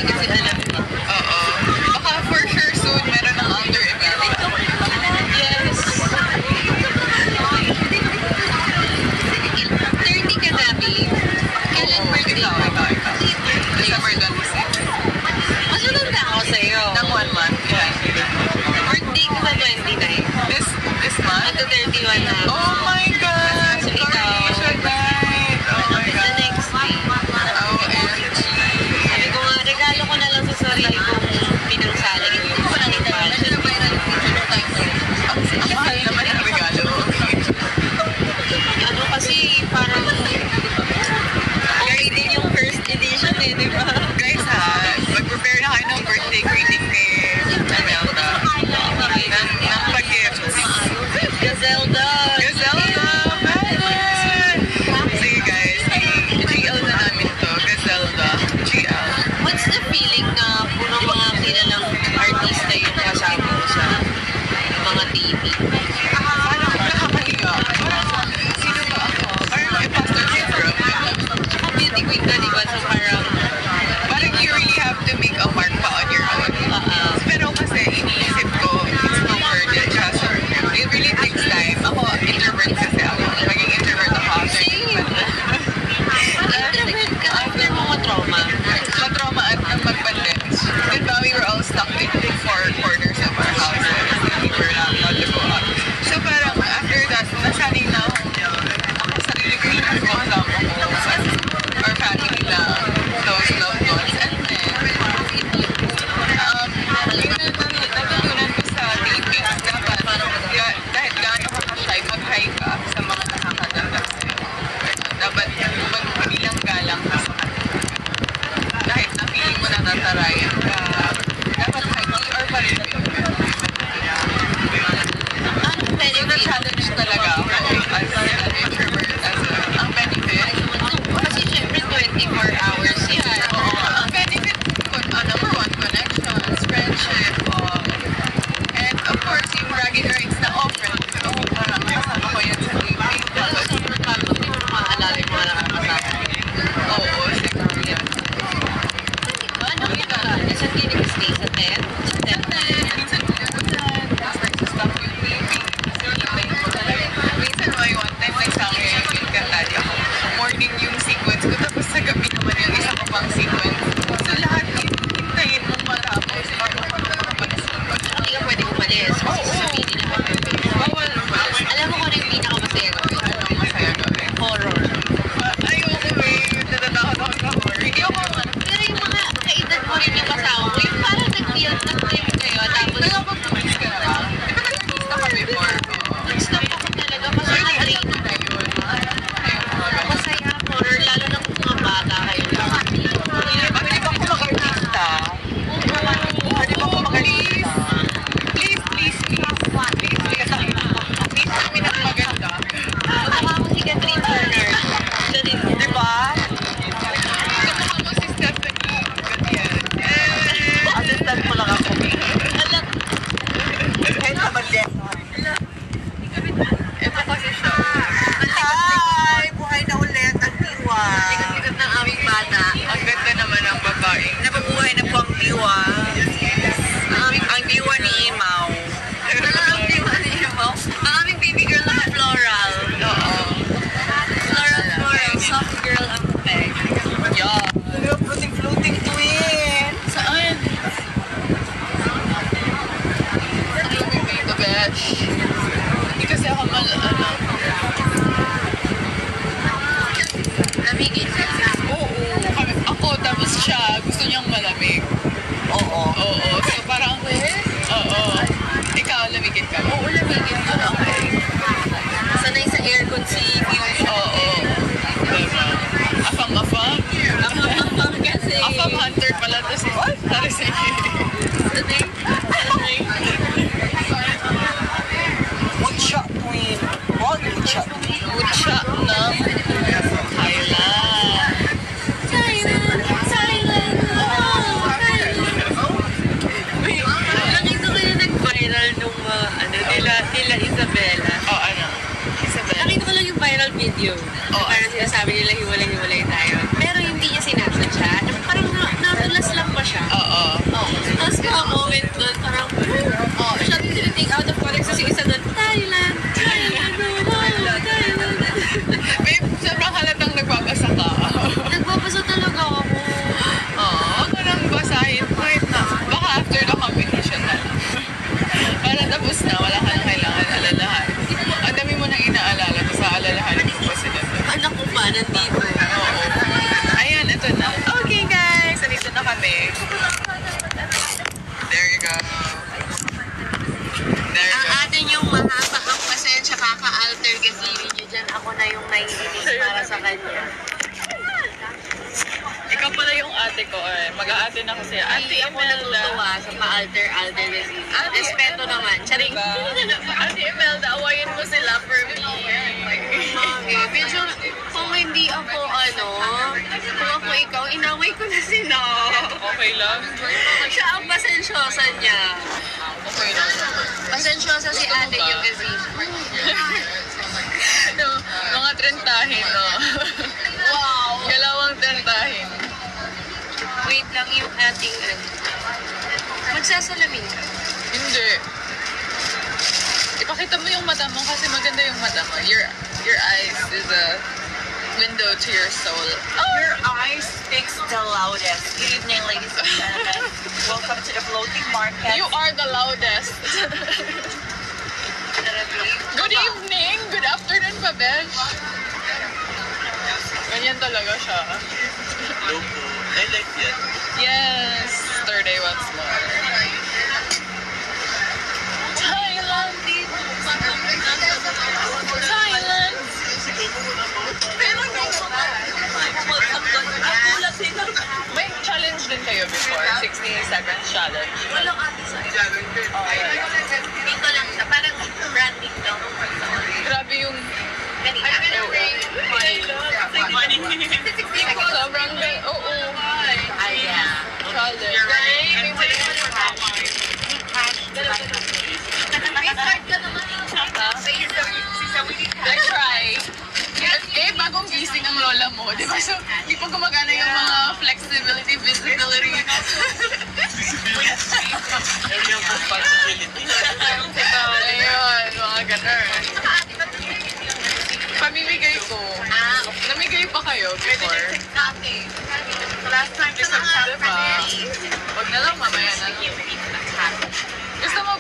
Hindi kasi alam. Oo. Baka for sure soon meron ng under America. Yes. 30 ka na, babe. Kailan birthday mo? Ikaw. December 26. Mas matanda ako sa'yo. Ng 1 month. Yeah. Birthday ko sa 29. This month? At 31 na. Oh my God! So, ikaw. Coronation night! Oh my The God. next day. OMG. Sabi ko nga, regalo ko na lang sa sarili kong pinangsaling. Hindi ko lang budget. Ang mahal naman ang regalo. Ano kasi, parang okay din yung first edition eh, di ba? Guys ha, mag-prepare na kayo ng birthday greeting ni Imelda. Ng pag-gifts. Gazelda! Gazelda! Man! Sige guys, GL na namin to. Gazelda. GL. What's the feeling na puro mga kilalang artista yung kasama mo sa mga TV? Parang nakakahiya. Sino ba ako? Parang imposter syndrome. Tsaka beauty queen ka, di ba? So Parang you really have to make a mark pa on your own. Pero kasi iniisip ko, it's no burden siya. So, it really takes time. Ako, introvert kasi ako. Maging introvert ako after. introvert ka after mga trauma. Ma-trauma at mag-pandemic. Diba, we were all stuck in the four corners of our houses. We were not allowed to go out. So parang after that, nasanay na ako. Ako sarili ko yung kasama ko. Our family na, those loved ones. And then, natutunan ko sa taping, dapat, dahil gaano ka ka-shy, mag-hi ka sa mga nakakadala sa'yo. Dapat magbilang galang ka sa kanila. Kahit na feeling mo natatarayan ka, dapat hi or parinig ka. Ang benefit. Na-challenge talaga ako as an introvert. Ang benefit, Kasi syempre 24 hours yan. oo, ang benefit, number one, connections, friendship, and of course, yung bragging rights na friend ko. Parang kasama ko yan sa taping. Pero sobrang bago, hindi mo maalala yung mga nakakasama. Oo, siguro yan. Ano kita? Isang kayo nag-stay sa tent? Sa tent? Minsan pinutusan, tapos nagsusstop yung taping. Minsan may one time nagsama yung kantali ako. Morning yung sequence ko, tapos sa gabi naman yung isa ko pang sequence. So lahat hintayin mong matapos bago pa mag-sequence. Hindi ka pwede umalis. Kasi sasabihin nila. Bawal naman. Alam mo kung ano yung pinakamasaya ko? Anong masaya gawin? Horror. Ayoko natatakot ako sa horror. Hindi ako Pero yung mga kaedad mo rin yung kasama mo, yung parang nag-build na trip kayo, tapos nag-pumilis ka na ba? Di ba nag-artista ka before? nag-stop ako talaga kasi na-drain. Masaya ang horror, lalo na kung mga bata kayo. Pwede ba ako mag-artista? Pwede ba ako mag-artista? Please. Please kami na maganda. Mukha mo si Catherine Turner. Siya rin. Di ba? Kamukha mo si Stephanie. Ganyan. Assistant mo lang ako. Alam, Kahit naman din. Ito kasi siya. Hi! Buhay na ulit ang diwa. sikat ng aming bata. Ang ganda naman ang babae. Napabuhay na po ang diwa. Ang diwa ni Imaw. Ang diwa niyo mo? Ang aming baby girl na floral. Oo. Floral, soft girl ang peg. Yeah. Floating twin. Saan? Ito, besh. Hindi kasi ako Lamigin. Oo. Ako, tapos siya, gusto niyang malamig. Oo. Oo. So, parang, oo. Ikaw, lamigin ka. Oo, lamigin ko. Okay. Sanay sa aircon si Fusion. Oo. Diba? Afang-afang. Ang kasi. Afang hunter pala to si... What? Sorry, sige. Sanay. Mucha queen. What? Mucha. Mucha na. Thailand. Silent. Oh, Wait, nakita ko yung nag-viral nung nila Isabela. Oh, ano? Isabel. Nakita ko lang yung viral video. Oh, Parang sinasabi nila hiwalay-hiwalay tayo. Pero hindi niya sinapsan siya. Parang natulas lang pa siya. ate ko eh. Mag-a-ate na kasi. Auntie Ako Imelda. natutuwa sa pa-alter-alter na si Ate- Respeto naman. Charing. Diba? Auntie Imelda, awayin mo sila for me. Mami, medyo, kung hindi ako, kung ako ikaw, inaway ko na sila. Okay lang. Siya ang pasensyosa niya. Okay lang. Pasensyosa si Gusto mo ate ba? yung kasi. No, mga trentahin, no? Wow! Galawang trentahin. Wait lang yung ating, magsasalamin ka. Hindi. Ipakita mo yung mata mo kasi maganda yung mata mo. Your eyes is a window to your soul. Your eyes speaks the loudest. Good evening, ladies and gentlemen. Welcome to the floating market. You are the loudest. Good evening! Good afternoon, Babesh. Ganyan talaga siya. Loco. I like that. Yes! Third day once more. Thailand! Thailand! May challenge din kayo before? 60 seconds challenge. Walang ate sa Dito lang siya, parang branding lang. Grabe yung Ganito. sobrang oo. Ayan. Challenge. May start ka naman. I try. Eh, bagong gising ang lola mo, di ba? So, hindi pa gumagana yung mga flexibility, visibility. Area of responsibility. Ayun, mga ganun. Pamimigay ko. Namigay pa kayo before? Last time Diba? Huwag na lang, mamaya na lang. Gusto mo